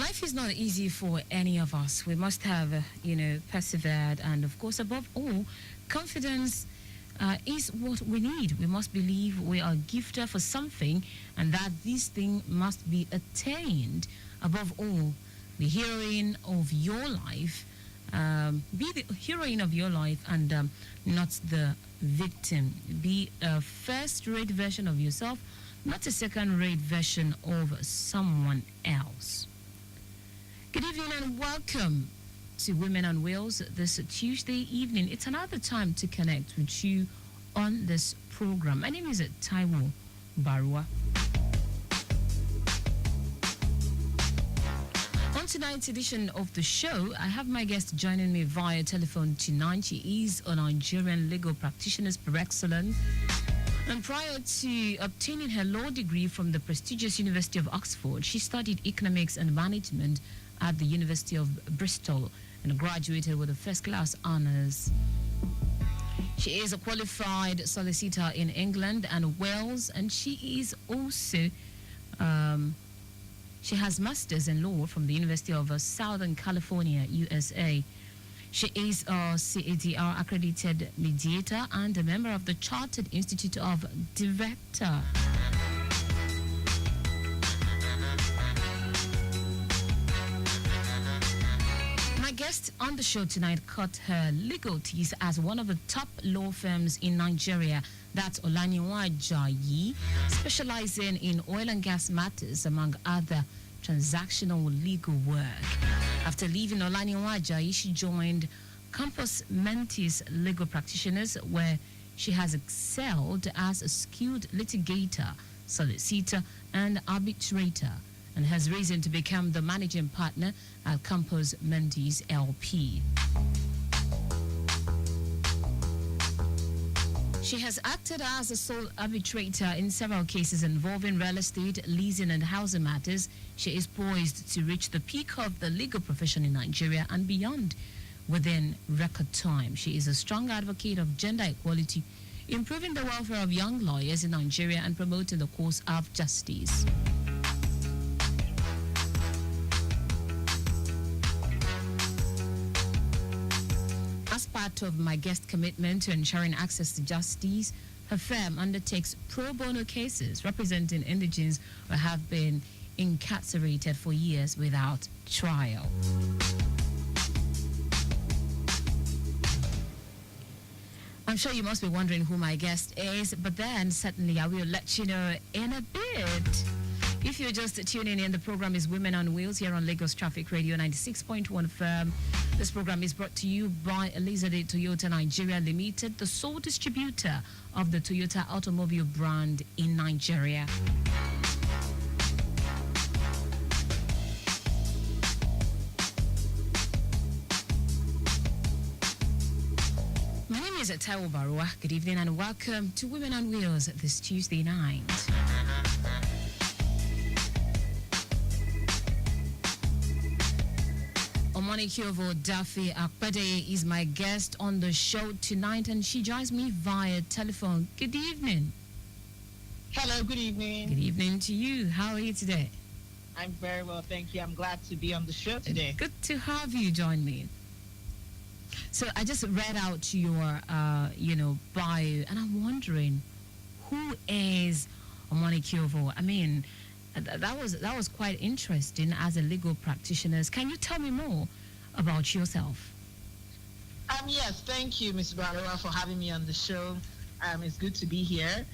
Life is not easy for any of us. We must have, persevered. And of course, above all, confidence is what we need. We must believe we are gifted for something and that this thing must be attained. Above all, the heroine of your life, be the heroine of your life and not the victim. Be a first-rate version of yourself, not a second-rate version of someone else. Good evening and welcome to Women on Wheels this Tuesday evening. It's another time to connect with you on this program. My name is Taiwo Baruwa. On tonight's edition of the show, I have my guest joining me via telephone tonight. She is a Nigerian legal practitioner par excellence. And prior to obtaining her law degree from the prestigious University of Oxford, she studied economics and management at the University of Bristol and graduated with a first-class honors. She is a qualified solicitor in England and Wales, and she is also, she has masters in law from the University of Southern California, USA. She is a CADR accredited mediator and a member of the Chartered Institute of Director. My guest on the show tonight cut her legal teeth as one of the top law firms in Nigeria. That's Olaniwa Ajayi, specializing in oil and gas matters, among other transactional legal work. After leaving Olaniwa Ajayi, she joined Campus Mentis Legal Practitioners, where she has excelled as a skilled litigator, solicitor, and arbitrator, and has risen to become the managing partner at Campus Mentis LP. She has acted as a sole arbitrator in several cases involving real estate, leasing, and housing matters. She is poised to reach the peak of the legal profession in Nigeria and beyond within record time. She is a strong advocate of gender equality, improving the welfare of young lawyers in Nigeria and promoting the cause of justice. As part of my guest commitment to ensuring access to justice, her firm undertakes pro bono cases representing indigents who have been incarcerated for years without trial. I'm sure you must be wondering who my guest is, but then certainly I will let you know in a bit. If you're just tuning in, the program is Women on Wheels here on Lagos Traffic Radio 96.1 FM. This program is brought to you by Elizabeth Toyota Nigeria Limited, the sole distributor of the Toyota automobile brand in Nigeria. My name is Taiwo Baruwa. Good evening and welcome to Women on Wheels this Tuesday night. Omonikiovo Daffy Akpede is my guest on the show tonight, and she joins me via telephone. Good evening. Hello, good evening. Good evening to you. How are you today? I'm very well, thank you. I'm glad to be on the show today. Good to have you join me. So I just read out your, bio, and I'm wondering, who is Omonikiovo? I mean, that was quite interesting as a legal practitioner. Can you tell me more about yourself? Yes, thank you, Ms. Baruwa, for having me on the show. It's good to be here.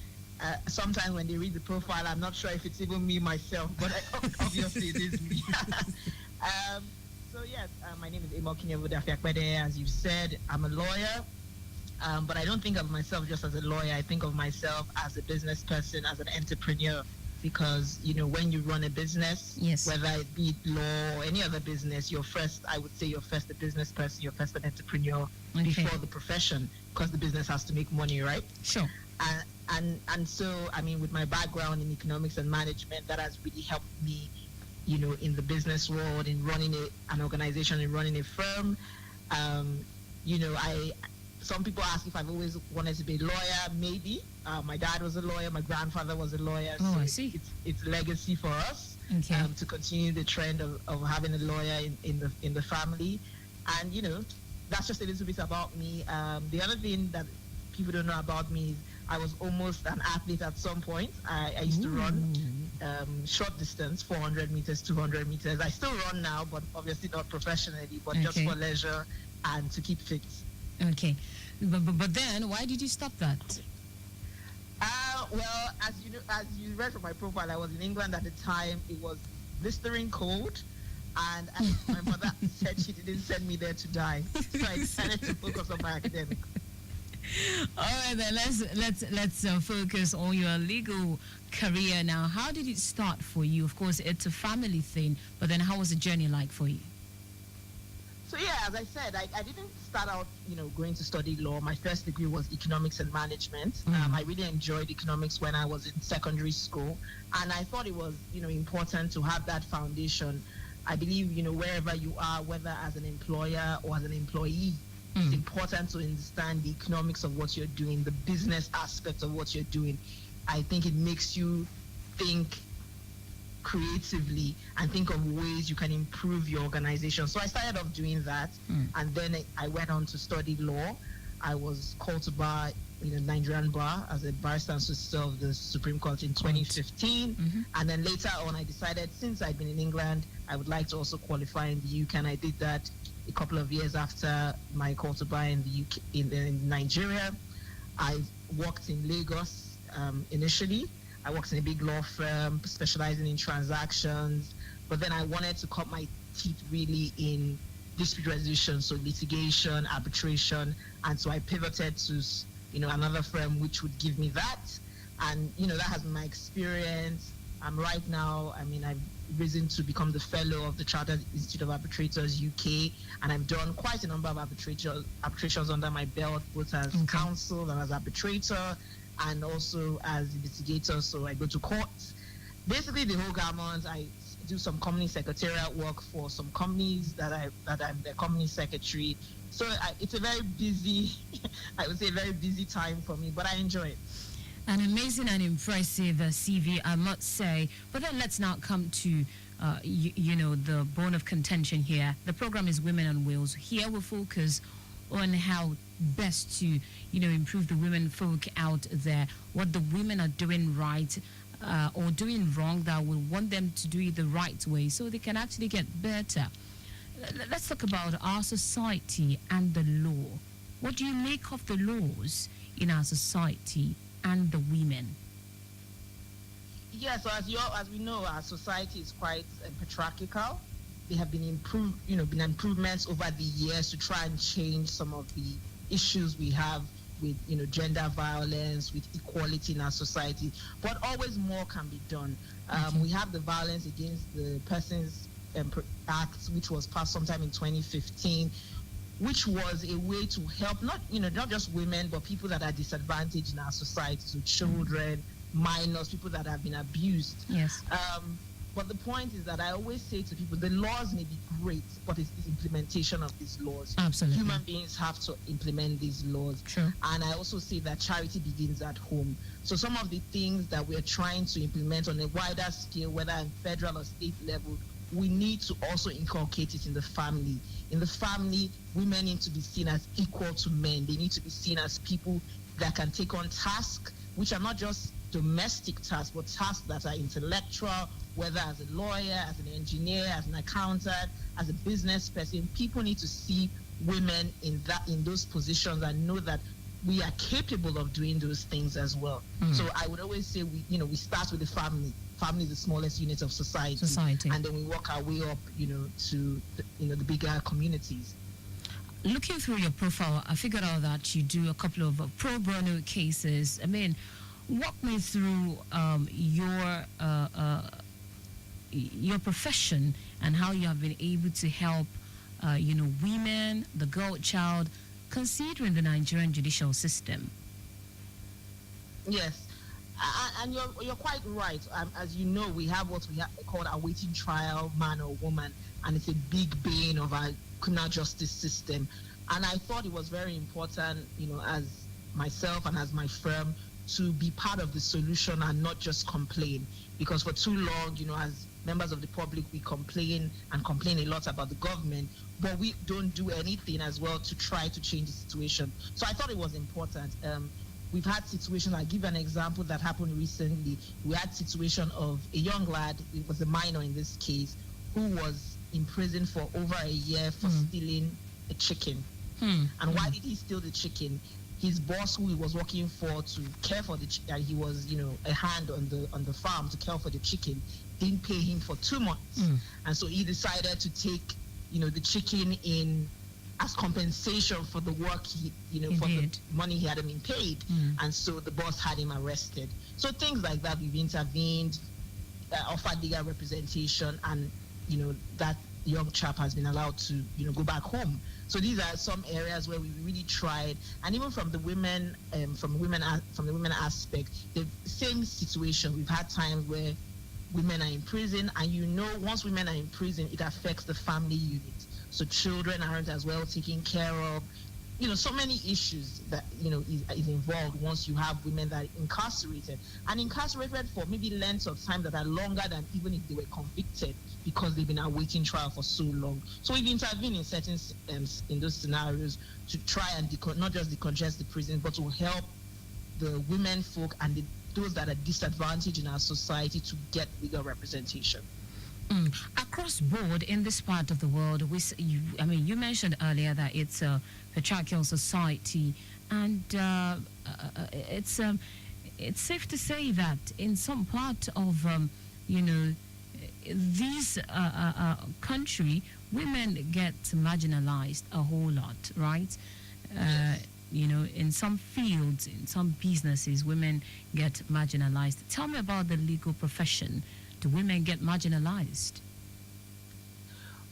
Sometimes when they read the profile, I'm not sure if it's even me myself, but obviously it is me. So yes, my name is Omonikiovo Daffy Akpede. As you said, I'm a lawyer, but I don't think of myself just as a lawyer. I think of myself as a business person, as an entrepreneur. Because, when you run a business, yes, whether it be law or any other business, you're first a business person, you're first an entrepreneur before the profession, because the business has to make money, right? Sure. And so, I mean, with my background in economics and management, that has really helped me, in the business world, in running an organization, in running a firm. Some people ask if I've always wanted to be a lawyer. Maybe. My dad was a lawyer. My grandfather was a lawyer. Oh, so I see. It's legacy for us. Okay. to continue the trend of having a lawyer in the family. And, that's just a little bit about me. The other thing that people don't know about me is I was almost an athlete at some point. I used to run short distance, 400 meters, 200 meters. I still run now, but obviously not professionally, but just for leisure and to keep fit. Okay. But then, why did you stop that? Well, as you read from my profile, I was in England at the time. It was blistering cold, and my mother said she didn't send me there to die, so I decided to focus on my academics. All right, then let's focus on your legal career now. How did it start for you? Of course, it's a family thing, but then how was the journey like for you? So yeah, as I said, I didn't start out, going to study law. My first degree was economics and management. I really enjoyed economics when I was in secondary school, and I thought it was, important to have that foundation. I believe, wherever you are, whether as an employer or as an employee, it's important to understand the economics of what you're doing, the business aspect of what you're doing. I think it makes you think creatively and think of ways you can improve your organization. So I started off doing that, and then I went on to study law. I was called to bar, Nigerian bar as a barrister and solicitor of the Supreme Court in 2015. And then later on, I decided since I'd been in England, I would like to also qualify in the UK, and I did that a couple of years after my call to bar in the UK, in Nigeria. I worked in Lagos initially. I worked in a big law firm specializing in transactions, but then I wanted to cut my teeth really in dispute resolution, so litigation, arbitration, and so I pivoted to, another firm which would give me that, and that has been my experience. Right now, I've risen to become the fellow of the Chartered Institute of Arbitrators UK, and I've done quite a number of arbitrations under my belt, both as counsel and as arbitrator, and also as litigator. So I go to court. Basically, the whole gamut. I do some company secretariat work for some companies that I'm the company secretary. So it's a very busy, I would say, very busy time for me, but I enjoy it. An amazing and impressive CV, I must say. But then let's now come to, the bone of contention here. The program is Women on Wheels. Here we focus on how best to, improve the women folk out there, what the women are doing right or doing wrong that we want them to do it the right way so they can actually get better. Let's talk about our society and the law. What do you make of the laws in our society and the women? Yeah, so as we know, our society is quite patriarchal. There have been improvements over the years to try and change some of the issues we have with gender violence, with equality in our society. But always more can be done. We have the Violence Against the Persons Act, which was passed sometime in 2015, which was a way to help not just women, but people that are disadvantaged in our society, so children, minors, people that have been abused. Yes. But the point is that I always say to people, the laws may be great, but it's the implementation of these laws. Absolutely. Human beings have to implement these laws. Sure. And I also say that charity begins at home. So some of the things that we're trying to implement on a wider scale, whether at federal or state level, we need to also inculcate it in the family. In the family, women need to be seen as equal to men. They need to be seen as people that can take on tasks, which are not just domestic tasks, but tasks that are intellectual, whether as a lawyer, as an engineer, as an accountant, as a business person. People need to see women in those positions and know that we are capable of doing those things as well. So I would always say we start with the family. Family is the smallest unit of society, and then we work our way up, to the bigger communities. Looking through your profile, I figured out that you do a couple of pro bono cases. Walk me through your profession and how you have been able to help, women, the girl child, considering the Nigerian judicial system. Yes. And you're quite right. As you know, we have what we call awaiting trial, man or woman, and it's a big bane of our criminal justice system. And I thought it was very important, as myself and as my firm, to be part of the solution and not just complain. Because for too long, as members of the public, we complain a lot about the government, but we don't do anything as well to try to change the situation. So I thought it was important. We've had situations, I'll give an example that happened recently. We had situation of a young lad, it was a minor in this case, who was in prison for over a year for stealing a chicken. And why did he steal the chicken? His boss, who he was working for to care for the chicken, he was, a hand on the farm to care for the chicken, didn't pay him for 2 months. And so he decided to take, the chicken in as compensation for the work for the money he hadn't been paid. And so the boss had him arrested. So things like that, we've intervened, offered legal representation, and that young chap has been allowed to go back home. So these are some areas where we really tried, and even from the women aspect, the same situation. We've had times where women are in prison, and once women are in prison, it affects the family unit. So children aren't as well taken care of. So many issues that is involved once you have women that are incarcerated for maybe lengths of time that are longer than even if they were convicted, because they've been awaiting trial for so long. So we've intervened in certain in those scenarios to try and not just decongest the prison, but to help the women folk and those that are disadvantaged in our society to get legal representation. Across board in this part of the world, you mentioned earlier that it's a patriarchal society, and it's safe to say that in some part of this country, women get marginalized a whole lot, right? In some fields, in some businesses, women get marginalized. Tell me about the legal profession. Do women get marginalized?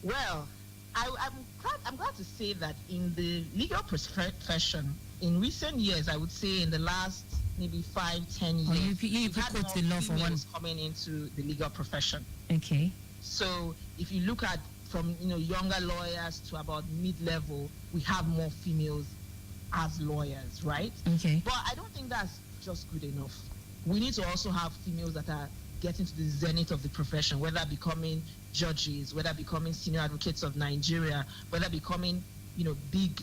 Well, I'm glad to say that in the legal profession, in recent years, I would say in the last maybe 5-10 years, you quote the law for one coming into the legal profession. Okay. So if you look at from younger lawyers to about mid-level, we have more females as lawyers, right? Okay. But I don't think that's just good enough. We need to also have females that are getting to the zenith of the profession, whether becoming judges, whether becoming senior advocates of Nigeria, whether becoming, big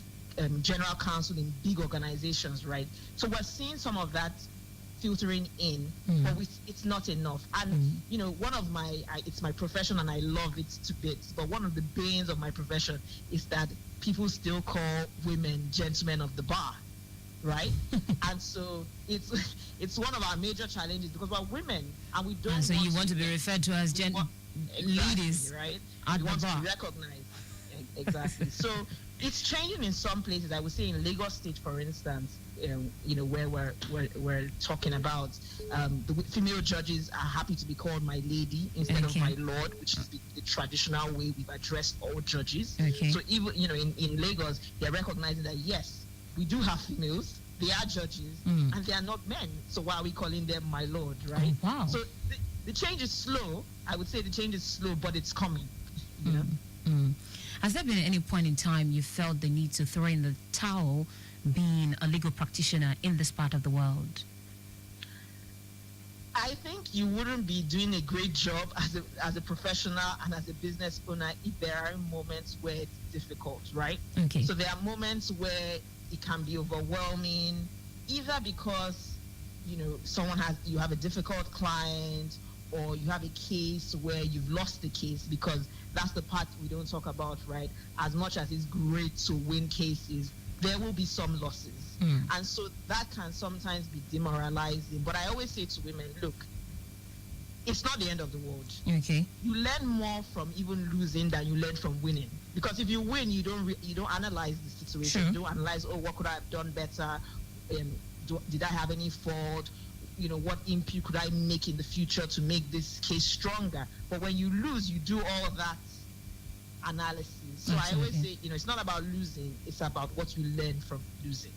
general counsel in big organizations, right? So we're seeing some of that filtering in, but it's not enough. And, one of it's my profession and I love it to bits, but one of the banes of my profession is that people still call women gentlemen of the bar. Right? And so it's one of our major challenges because we're women and we don't. And so you want to be referred to as ladies, right? At we want the bar. to be recognized. Exactly. So it's changing in some places. I would say in Lagos State, for instance, where we're talking about the female judges are happy to be called my lady instead of my lord, which is the traditional way we've addressed all judges. Okay. So even in Lagos, they're recognizing that yes, we do have females, they are judges, and they are not men. So why are we calling them my lord, right? Oh, wow. So the change is slow. I would say the change is slow, but it's coming. Has there been any point in time you felt the need to throw in the towel being a legal practitioner in this part of the world? I think you wouldn't be doing a great job as a professional and as a business owner if there are moments where it's difficult, right? Okay. So there are moments where it can be overwhelming, either because you have a difficult client, or you have a case where you've lost the case, because that's the part we don't talk about, right? As much as it's great to win cases, there will be some losses. And so that can sometimes be demoralizing. But I always say to women, look, it's not the end of the world. Okay. You learn more from even losing than you learn from winning. Because if you win, you don't analyze the situation. Sure. You don't analyze, what could I have done better? Did I have any fault? What input could I make in the future to make this case stronger? But when you lose, you do all of that analysis. So I always say, it's not about losing, it's about what you learn from losing.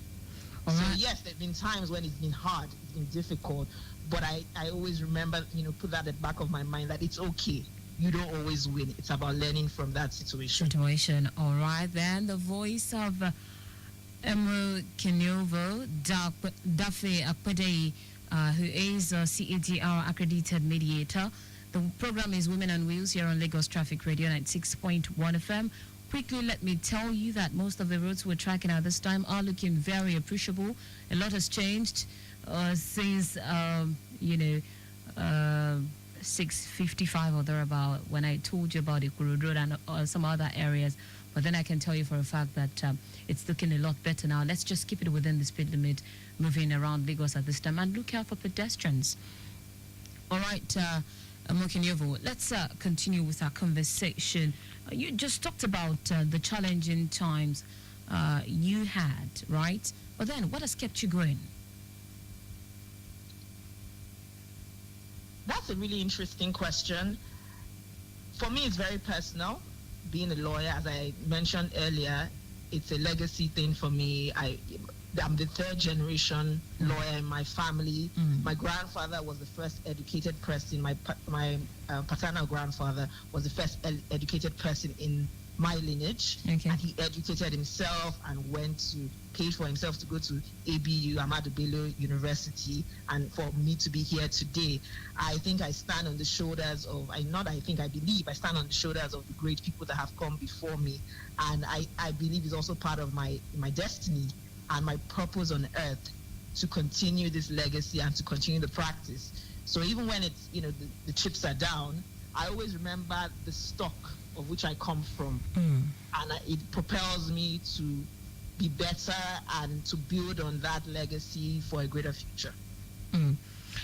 All so right. yes, there have been times when it's been hard, it's been difficult, but I always remember, put that at the back of my mind that it's okay. You don't always win. It's about learning from that situation. All right, then the voice of Emo Kenyovo, Dafe Akpede, who is a CADR accredited mediator. The program is Women and Wheels here on Lagos Traffic Radio 96.1 FM. Quickly, let me tell you that most of the roads we're tracking at this time are looking very appreciable. A lot has changed since, 6:55 or thereabout when I told you about Ikuru Road and some other areas. But then I can tell you for a fact that it's looking a lot better now. Let's just keep it within the speed limit moving around Lagos at this time and look out for pedestrians. All right, Mokinyovo, let's continue with our conversation. You just talked about the challenging times you had, right? But then what has kept you going? That's a really interesting question. For me, it's very personal. Being a lawyer, as I mentioned earlier, it's a legacy thing for me. I'm the third generation lawyer in my family. My grandfather was the first educated person. My paternal grandfather was the first educated person in my lineage. Okay. And he educated himself and paid for himself to go to ABU, Ahmadu Bello University. And for me to be here today, I think I stand on the shoulders of, I believe I stand on the shoulders of the great people that have come before me. And I believe it's also part of my destiny and my purpose on earth to continue this legacy and to continue the practice. So even when it's, the chips are down, I always remember the stock of which I come from. And it propels me to be better and to build on that legacy for a greater future.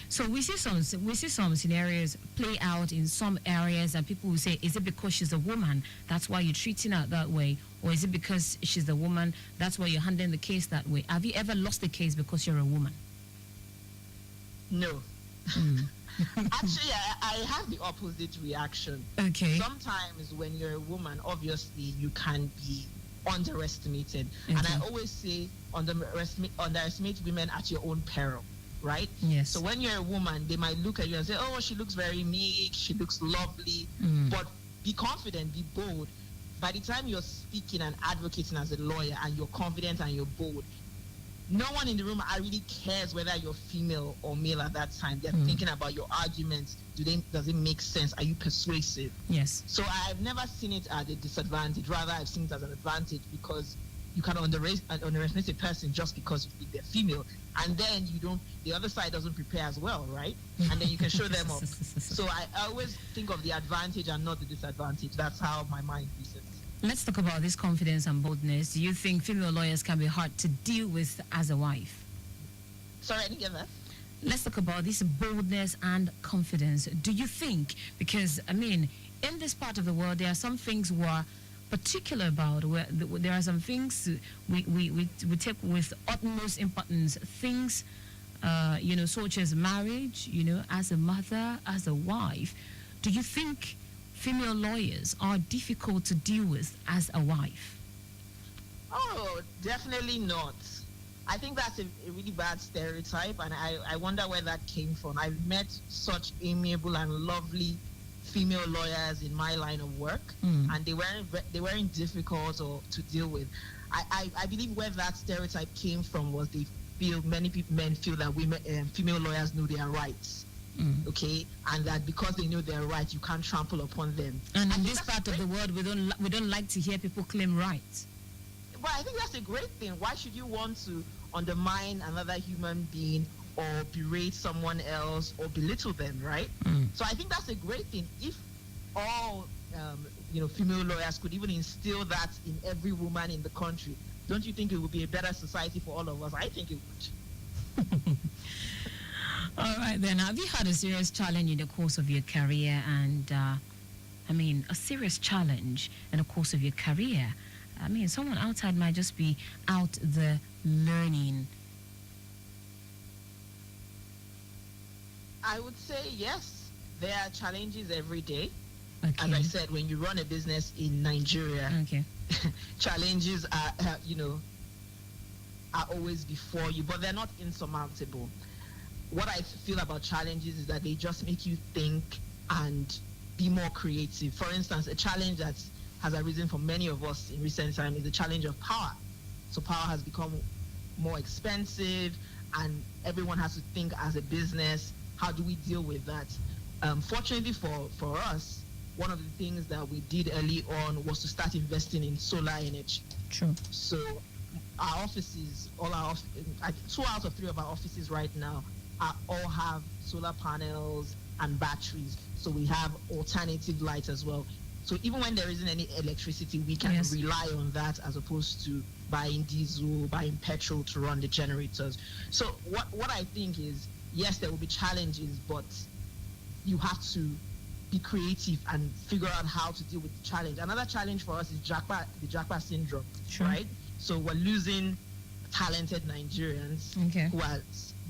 So we see some scenarios play out in some areas, and people will say, is it because she's a woman, that's why you're treating her that way? Or is it because she's a woman, that's why you're handling the case that way? Have you ever lost a case because you're a woman? No. Actually, I have the opposite reaction. Okay. Sometimes when you're a woman, obviously you can be underestimated. Okay. And I always say underestimate women at your own peril, right? Yes. So when you're a woman, they might look at you and say, oh, she looks very meek, she looks lovely. But be confident, be bold. By the time you're speaking and advocating as a lawyer and you're confident and you're bold, no one in the room really cares whether you're female or male at that time. They're thinking about your arguments. Does it make sense? Are you persuasive? Yes. So I've never seen it as a disadvantage. Rather, I've seen it as an advantage because you can underestimate a person just because you think they're female. And then the other side doesn't prepare as well, right? And then you can show them up. So I always think of the advantage and not the disadvantage. That's how my mind reasons. Let's talk about this confidence and boldness. Do you think female lawyers can be hard to deal with as a wife? Sorry, I didn't get that. Let's talk about this boldness and confidence. Do you think, because, in this part of the world, there are some things we are particular about, where there are some things we take with utmost importance, things, such as marriage, as a mother, as a wife. Do you think female lawyers are difficult to deal with as a wife? Oh, definitely not. I think that's a really bad stereotype, and I wonder where that came from. I've met such amiable and lovely female lawyers in my line of work, and they weren't difficult to deal with. I believe where that stereotype came from was many men feel that female lawyers know their rights. Okay, and that because they know their rights, you can't trample upon them. And in this part of the world, we don't like to hear people claim rights. But I think that's a great thing. Why should you want to undermine another human being or berate someone else or belittle them, right? So I think that's a great thing. If all female lawyers could even instill that in every woman in the country, don't you think it would be a better society for all of us? I think it would. All right, then. Have you had a serious challenge in the course of your career? And, a serious challenge in the course of your career? Someone outside might just be out there learning. I would say yes. There are challenges every day. Okay. As I said, when you run a business in Nigeria, challenges are always before you, but they're not insurmountable. What I feel about challenges is that they just make you think and be more creative. For instance, a challenge that has arisen for many of us in recent time is the challenge of power. So power has become more expensive, and everyone has to think as a business, how do we deal with that? Fortunately for us, one of the things that we did early on was to start investing in solar energy. True. So our offices, two out of three of our offices right now all have solar panels and batteries. So we have alternative light as well. So even when there isn't any electricity, we can rely on that as opposed to buying diesel, buying petrol to run the generators. So what I think is, yes, there will be challenges, but you have to be creative and figure out how to deal with the challenge. Another challenge for us is the Japa syndrome, right? So we're losing talented Nigerians who are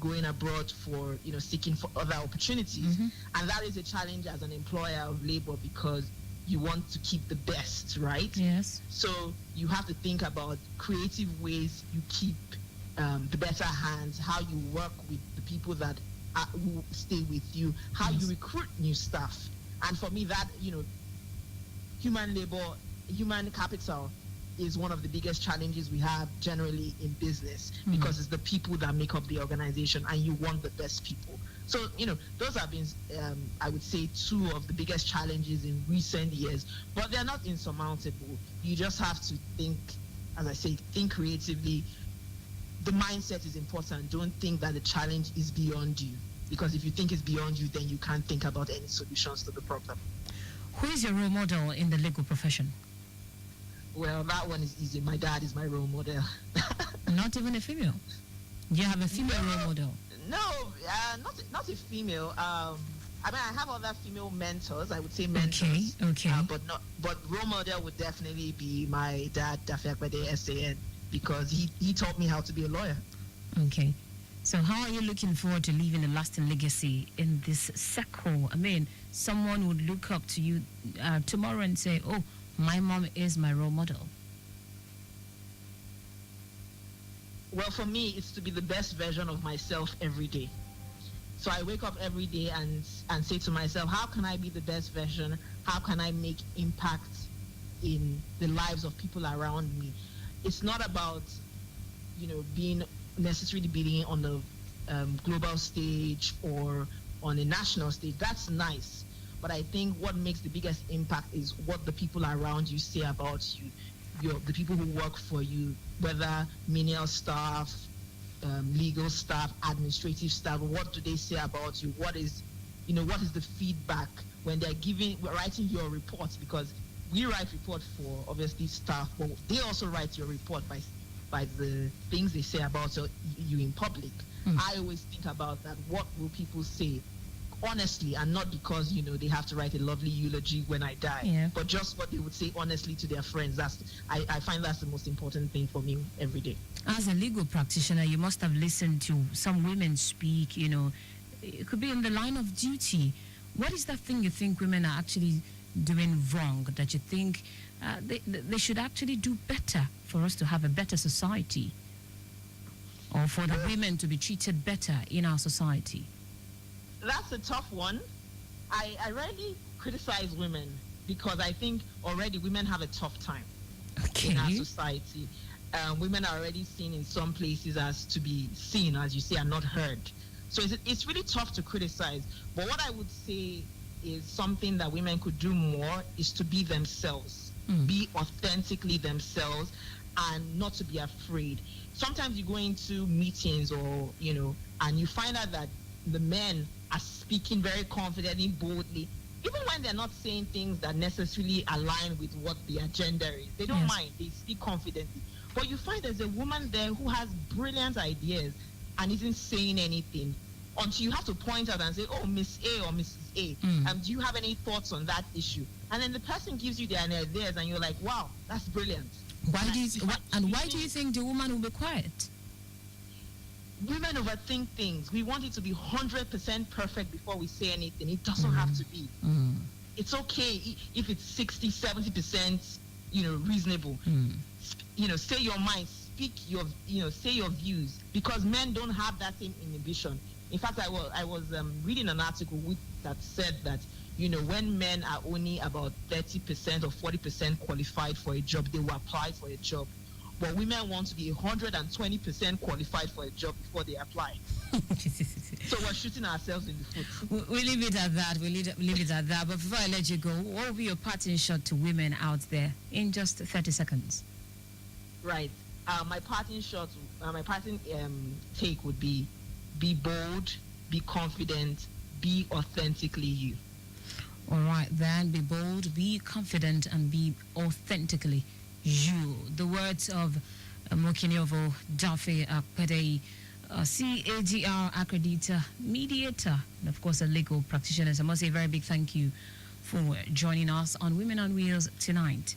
going abroad for, seeking for other opportunities. And that is a challenge as an employer of labor, because you want to keep the best, right? Yes. So you have to think about creative ways you keep the better hands, how you work with the people that who stay with you, how you recruit new staff. And for me, that, human labor, human capital is one of the biggest challenges we have generally in business, because it's the people that make up the organization, and you want the best people. So, those have been, I would say, two of the biggest challenges in recent years, but they're not insurmountable. You just have to think, as I say, think creatively. The mindset is important. Don't think that the challenge is beyond you, because if you think it's beyond you, then you can't think about any solutions to the problem. Who is your role model in the legal profession? Well, that one is easy. My dad is my role model. Not even a female? Do you have a female role model? No, not a female. I have other female mentors. I would say mentors. Okay. But role model would definitely be my dad, Dafi Akbade, SAN, because he taught me how to be a lawyer. Okay. So how are you looking forward to leaving a lasting legacy in this circle? I mean, someone would look up to you tomorrow and say, oh, my mom is my role model. Well, for me, it's to be the best version of myself every day. So I wake up every day and say to myself, how can I be the best version? How can I make impact in the lives of people around me? It's not about, being on the global stage or on a national stage. That's nice. But I think what makes the biggest impact is what the people around you say about you, the people who work for you, whether menial staff, legal staff, administrative staff. What do they say about you? What is the feedback when they're writing your reports? Because we write report for obviously staff, but they also write your report by the things they say about you in public. I always think about that. What will people say? Honestly, and not because they have to write a lovely eulogy when I die, but just what they would say honestly to their friends. I find that's the most important thing for me every day. As a legal practitioner, you must have listened to some women speak. It could be in the line of duty. What is that thing you think women are actually doing wrong, that you think they should actually do better for us to have a better society, or for the women to be treated better in our society? That's a tough one. I rarely criticize women, because I think already women have a tough time in our society. Women are already seen in some places as to be seen, as you say, and not heard. So it's really tough to criticize. But what I would say is something that women could do more is to be themselves, be authentically themselves, and not to be afraid. Sometimes you go into meetings or, and you find out that the men are speaking very confidently, boldly, even when they're not saying things that necessarily align with what the agenda is. They don't mind. They speak confidently. But you find there's a woman there who has brilliant ideas and isn't saying anything, until you have to point out and say, oh, Miss A or Mrs. A, do you have any thoughts on that issue? And then the person gives you their ideas and you're like, wow, that's brilliant. Why do you think the woman will be quiet? Women overthink things. We want it to be 100% perfect before we say anything. It doesn't have to be. It's okay if it's 60, 70%, reasonable. Say your mind, speak your, say your views, because men don't have that same inhibition. In fact, I was reading an article that said that, when men are only about 30% or 40% qualified for a job, they will apply for a job. but women want to be 120% qualified for a job before they apply. So we're shooting ourselves in the foot. We leave it at that. We leave it at that. But before I let you go, what will be your parting shot to women out there in just 30 seconds? Right. My parting shot, my parting take would be bold, be confident, be authentically you. All right, then, be bold, be confident, and be authentically you. The words of Mokinyovo Dafe Akpede, CAGR accreditor, mediator, and of course a legal practitioner. So I must say a very big thank you for joining us on Women on Wheels tonight.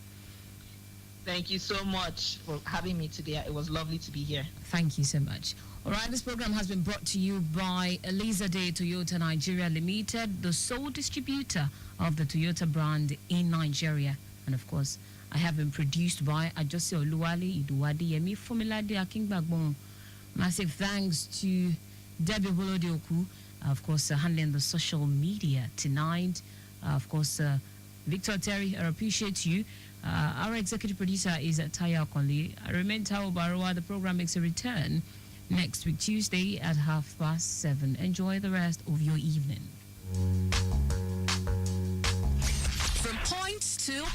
Thank you so much for having me today. It was lovely to be here. Thank you so much. All right, this program has been brought to you by Eliza Day Toyota Nigeria Limited, the sole distributor of the Toyota brand in Nigeria. And of course, I have been produced by Ajose Oluwale Iduwadi Yemi Fomilade Akingbagbon. Massive thanks to Debbie Bolodioku, of course, handling the social media tonight. Of course, Victor Terry, I appreciate you. Our executive producer is Taiwo Baruwa. I remain Taiwo Baruwa. The program makes a return next week, Tuesday at 7:30. Enjoy the rest of your evening. From point to